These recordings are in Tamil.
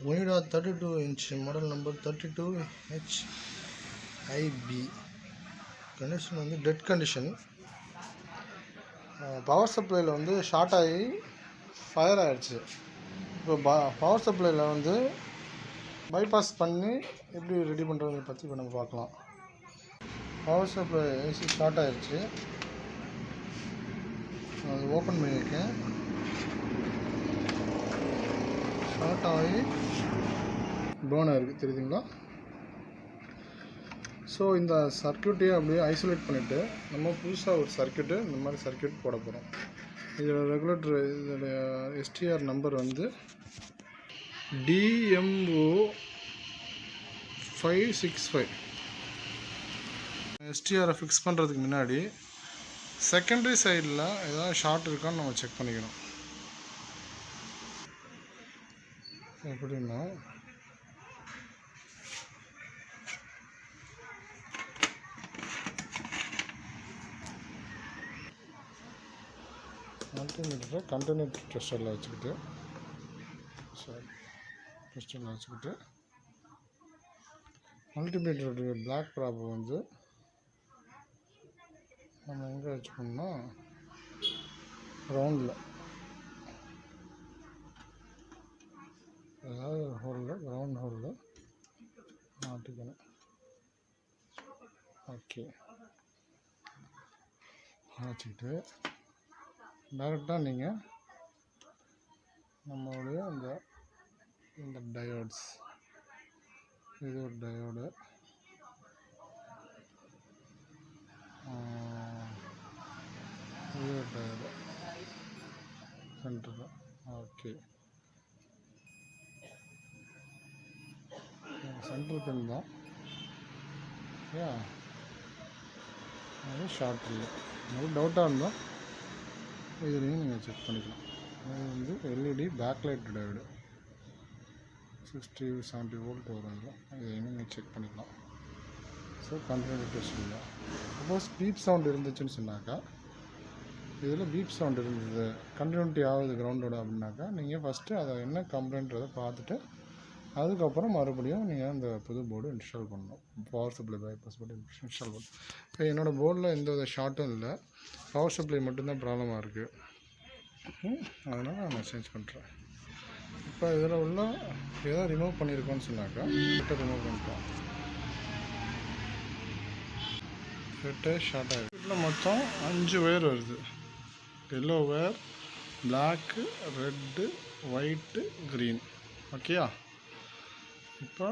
Onida 32-inch model number 32HIB. Condition வந்து dead condition. பவர் சப்ளையில் வந்து ஷார்ட் ஆகி ஃபயர் ஆகிடுச்சு. இப்போ பவர் சப்ளையில் வந்து பைபாஸ் பண்ணி எப்படி ரெடி பண்ணுறதை பற்றி இப்போ நம்ம பார்க்கலாம். பவர் சப்ளை ஏசி ஷார்ட் ஆகிடுச்சு. அது ஓப்பன் பண்ணியிருக்கேன். ஷார்ட் ஆகி பர்ன் ஆகிருக்கு, தெரியுதுங்களா? ஸோ இந்த சர்க்யூட்டையே அப்படியே ஐசோலேட் பண்ணிவிட்டு நம்ம புதுசாக ஒரு சர்க்யூட்டு இந்த மாதிரி சர்க்யூட் போட போகிறோம். இதோட ரெகுலேட்டர், இதோடைய எஸ்டிஆர் நம்பர் வந்து DMO565. எஸ்டிஆரை ஃபிக்ஸ் பண்ணுறதுக்கு முன்னாடி செகண்டரி சைடில் ஏதாவது ஷார்ட் இருக்கான்னு நம்ம செக் பண்ணிக்கணும். எப்படின்னா மல்டிமீட்டரை கண்டெய்னர் டெஸ்டரில் வச்சுக்கிட்டு மல்டிமீட்டருடைய பிளாக் ப்ராப் வந்து நம்ம எங்கே வச்சுக்கணும்னா ரவுண்டில், ஏதாவது ஒரு ஹோலில், ரவுண்ட் ஹோலில் மாட்டிக்கணும். ஓகே, வச்சுக்கிட்டு டைரெக்டாக நீங்கள் நம்மளுடைய இந்த டயோட்ஸ், இது ஒரு டயோடு, இது ஒரு டயோடு சென்டரில். ஓகே, சென்ட்ரல் பின் தான். ஓகே, அது ஷார்ட் இல்லை. உங்களுக்கு டவுட்டாக இருந்தால் இதுலேயும் நீங்கள் செக் பண்ணிக்கலாம். அது வந்து எல்இடி பேக்லைட் டயோடு 60-70 வோல்ட் வரும். அதில் இதையும் நீங்கள் செக் பண்ணிக்கலாம். ஸோ கண்டெய்னர் டெஸ்ட் இல்லை. சப்போஸ் பீப் சவுண்ட் இருந்துச்சுன்னு சொன்னாக்கா, இதில் பீப் சவுண்ட் இருந்தது, கண்டினியூட்டி ஆகுது கிரவுண்டோட அப்படின்னாக்கா, நீங்கள் ஃபஸ்ட்டு அதை என்ன கம்ப்ளைண்ட்றதை பார்த்துட்டு அதுக்கப்புறம் மறுபடியும் நீங்கள் அந்த புது போர்டு இன்ஸ்டால் பண்ணணும். Power supply bypass board install பண்ணணும். இப்போ என்னோடய போர்டில் எந்த வித ஷார்ட்டும் இல்லை, பவர் சப்ளை மட்டும்தான் ப்ராப்ளமாக இருக்குது. அதனால் நான் சேஞ்ச் பண்ணுறேன். இப்போ இதில் உள்ள ஏதோ ரிமூவ் பண்ணியிருக்கோன்னு சொன்னாக்கா ரிமூவ் பண்ணிட்டோம். செட்டே ஷார்ட் ஆகிடுது. இதில் மொத்தம் 5 ஒயர் வருது. Yellow wire, black, red, white, green. ஓகேயா? இப்போ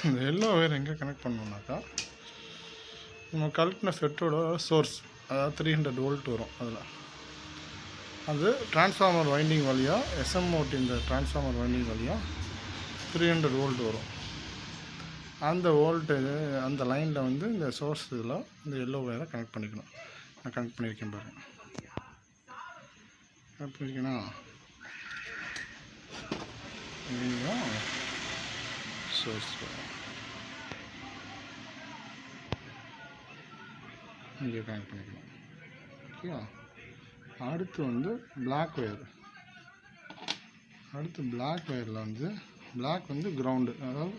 இந்த எல்லோ ஒயர் எங்கே கனெக்ட் பண்ணோம்னாக்கா, நம்ம கலெக்டின செட்டோட சோர்ஸ், அதாவது 300 வோல்ட் வரும். அதில் அது டிரான்ஸ்ஃபார்மர் வைண்டிங் வழியாக எஸ்எம்ஓடி, இந்த டிரான்ஸ்ஃபார்மர் வைண்டிங் வழியாக 300 வோல்ட் வரும். அந்த வோல்டேஜ் அந்த லைனில் வந்து இந்த சோர்ஸ் இதில் இந்த எல்லோ ஒயரை கனெக்ட் பண்ணிக்கணும். நான் கனெக்ட் பண்ணியிருக்கேன் பாருங்கள். கனெக்ட் பண்ணியிருக்கேன்னா சோர்ஸ் இங்கே கனெக்ட் பண்ணிக்கலாம். ஓகே, அடுத்து வந்து பிளாக் ஒயர். அடுத்து பிளாக் ஒயரில் வந்து பிளாக் வந்து கிரவுண்டு, அதாவது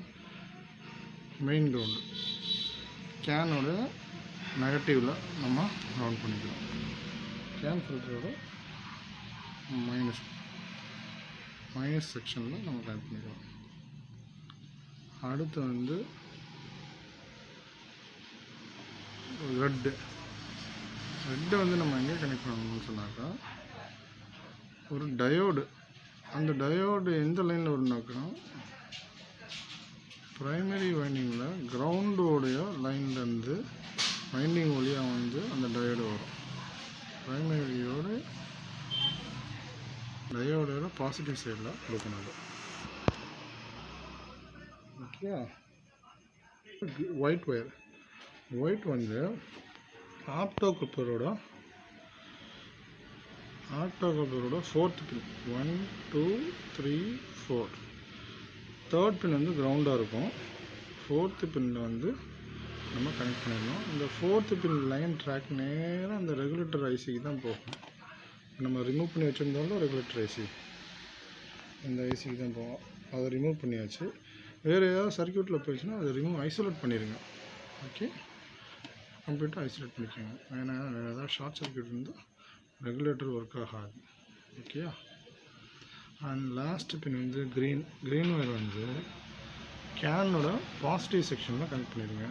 மெயின் கிரவுண்டு. கேனோட நெகட்டிவில் நம்ம கிரவுண்ட் பண்ணிக்கலாம். கேன் ஃபில்டரோட மைனஸ் செக்ஷனில் நம்ம கனெக்ட் பண்ணிக்கலாம். அடுத்து வந்து ரெட்டு வந்து நம்ம எங்கே கனெக்ட் பண்ணணும்னு சொன்னாக்கா, ஒரு டயோடு. அந்த டயோடு எந்த லைனில் வரும்னாக்கா, ப்ரைமரி வைண்டிங்கில் கிரவுண்டோடைய லைன்லேருந்து வைண்டிங் வழியாக வந்து அந்த டயோடு வரும். டயோடோட பாசிட்டிவ் சைடில் கொடுக்கணும். Okay, white wire. ஒயிட் வந்து ஆப்டோகப்ளரோட 4th பின், 1 2 3 4. 3rd பின் வந்து கிரவுண்டாக இருக்கும். 4th பின்னில் வந்து நம்ம கனெக்ட் பண்ணிடணும். இந்த 4th பின் லைன் ட்ராக் நேராக அந்த ரெகுலேட்டர் ஐசிக்கு தான் போகும். நம்ம ரிமூவ் பண்ணி வச்சுருந்தாலும் ரெகுலேட்டர் ஐசி இந்த ஐசிக்கு தான் போவோம். அதை ரிமூவ் பண்ணியாச்சு. வேறு ஏதாவது சர்க்யூட்டில் போயிடுச்சுன்னா அதை ஐசோலேட் பண்ணிடுங்க. ஓகே, கம்ப்ளீட்டாக ஐசோலேட் பண்ணிக்கோங்க. ஏன்னா வேறு ஏதாவது ஷார்ட் சர்க்யூட் இருந்தால் ரெகுலேட்டர் ஒர்க் ஆகாது. ஓகேயா. And last pin green wire கேனோட பாசிட்டிவ் செக்ஷனில் கனெக்ட் பண்ணிடுங்க.